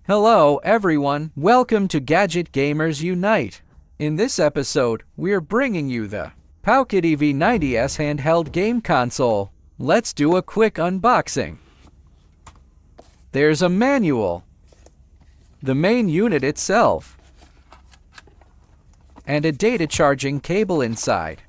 Hello everyone, welcome to Gadget Gamers Unite. In this episode, we're bringing you the Pocket V90S handheld game console. Let's do a quick unboxing. There's a manual, the main unit itself, and a data charging cable inside.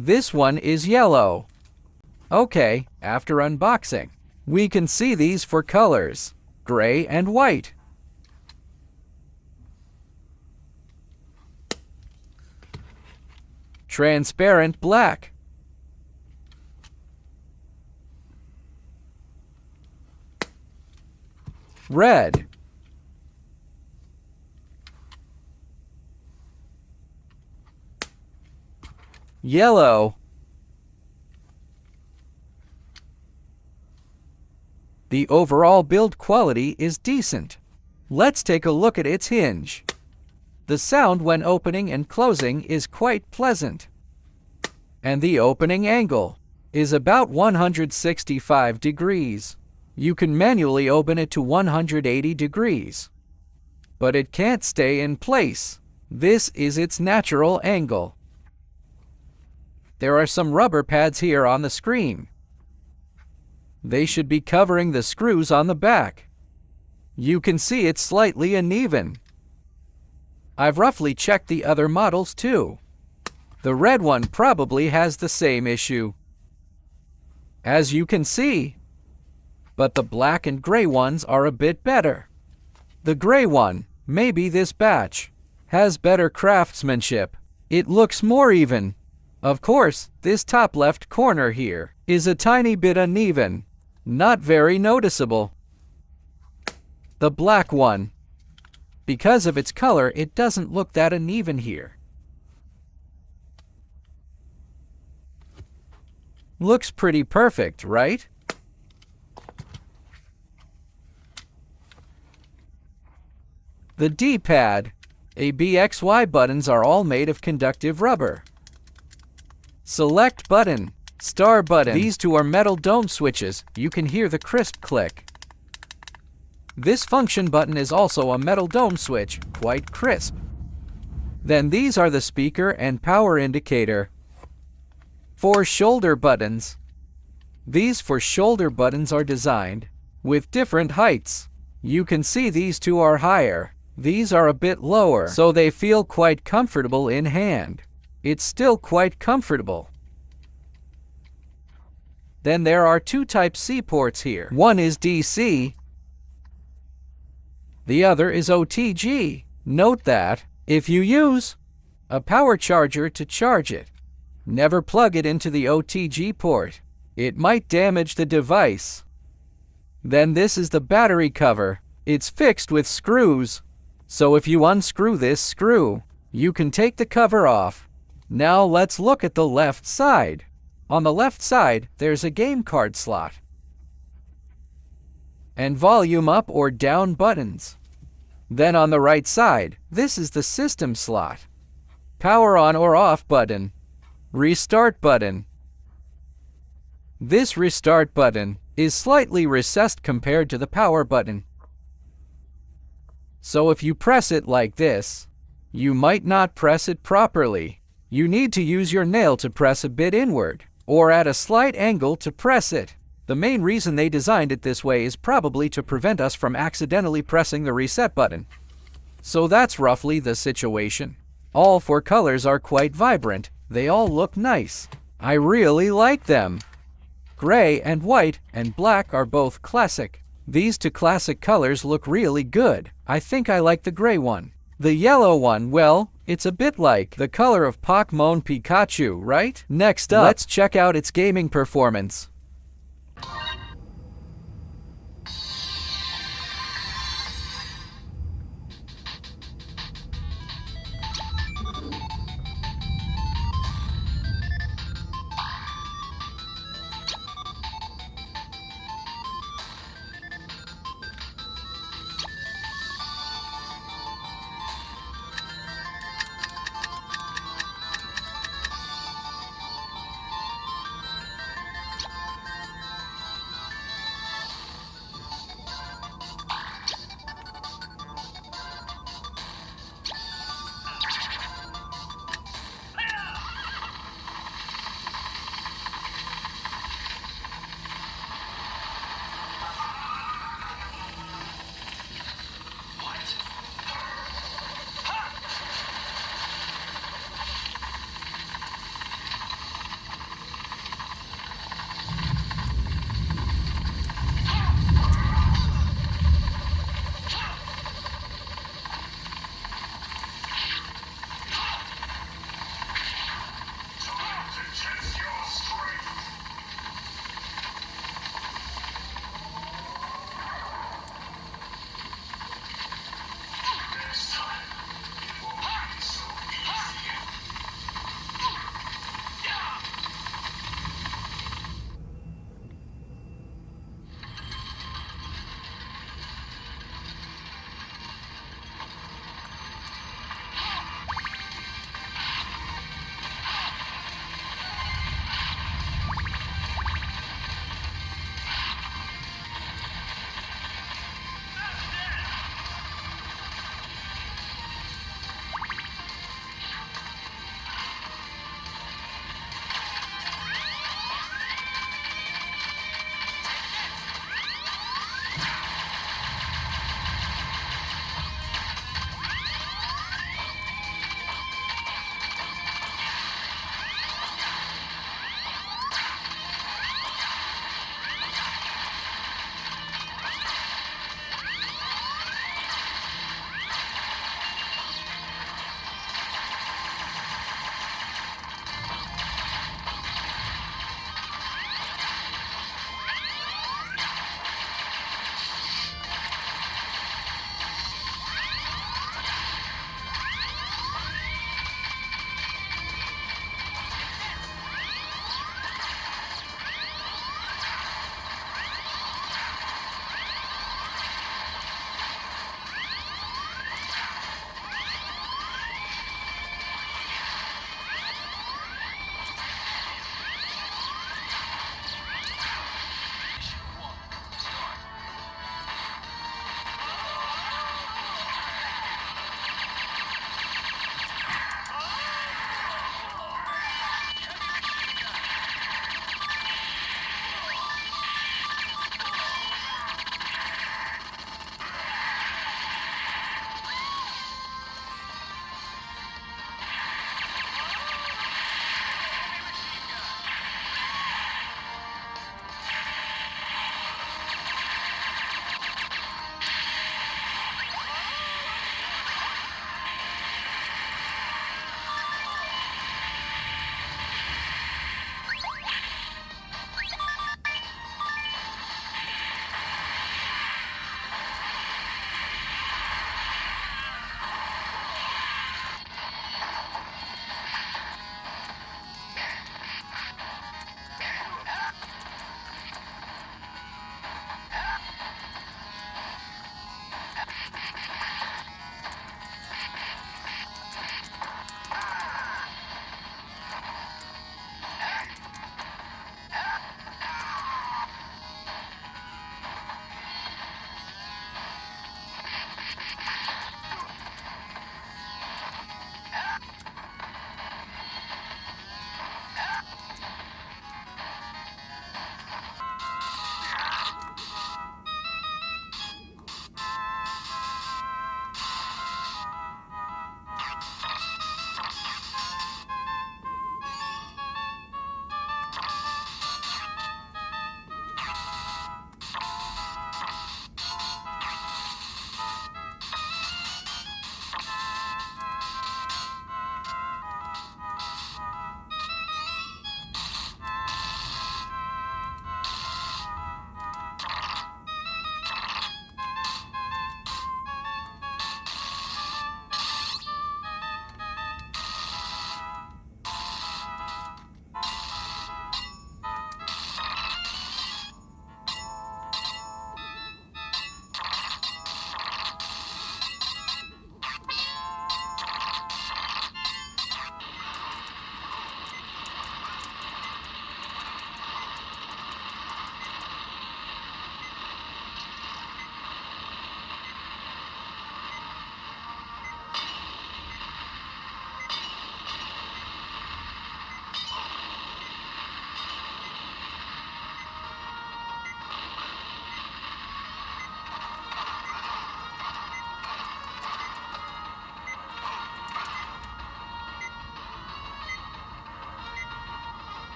This one is yellow. Okay, after unboxing, we can see these for colors, gray and white. Transparent black. Red. Yellow. The overall build quality is decent. Let's take a look at its hinge. The sound when opening and closing is quite pleasant. And the opening angle is about 165 degrees. You can manually open it to 180 degrees. But it can't stay in place. This is its natural angle. There are some rubber pads here on the screen. They should be covering the screws on the back. You can see it's slightly uneven. I've roughly checked the other models too. The red one probably has the same issue, as you can see. But the black and gray ones are a bit better. The gray one, maybe this batch, has better craftsmanship. It looks more even. Of course, this top left corner here is a tiny bit uneven, not very noticeable. The black one, because of its color, it doesn't look that uneven here. Looks pretty perfect, right? The D-pad, A, B, X, Y buttons are all made of conductive rubber. Select button, star button. These two are metal dome switches. You can hear the crisp click. This function button is also a metal dome switch, quite crisp. Then these are the speaker and power indicator. 4 shoulder buttons. These 4 shoulder buttons are designed with different heights. You can see these two are higher. These are a bit lower, so they feel quite comfortable in hand. It's still quite comfortable. Then there are 2 Type-C ports here. One is DC. The other is OTG. Note that if you use a power charger to charge it, never plug it into the OTG port. It might damage the device. Then this is the battery cover. It's fixed with screws. So if you unscrew this screw, you can take the cover off. Now let's look at the left side. On the left side, there's a game card slot and volume up or down buttons. Then on the right side, this is the system slot. Power on or off button. Restart button. This restart button is slightly recessed compared to the power button. So if you press it like this, you might not press it properly. You need to use your nail to press a bit inward, or at a slight angle to press it. The main reason they designed it this way is probably to prevent us from accidentally pressing the reset button. So that's roughly the situation. All 4 colors are quite vibrant. They all look nice. I really like them. Gray and white and black are both classic. These 2 classic colors look really good. I think I like the gray one. The yellow one, well, it's a bit like the color of Pokémon Pikachu, right? Next up, let's check out its gaming performance.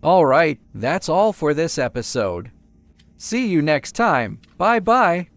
Alright, that's all for this episode. See you next time. Bye bye.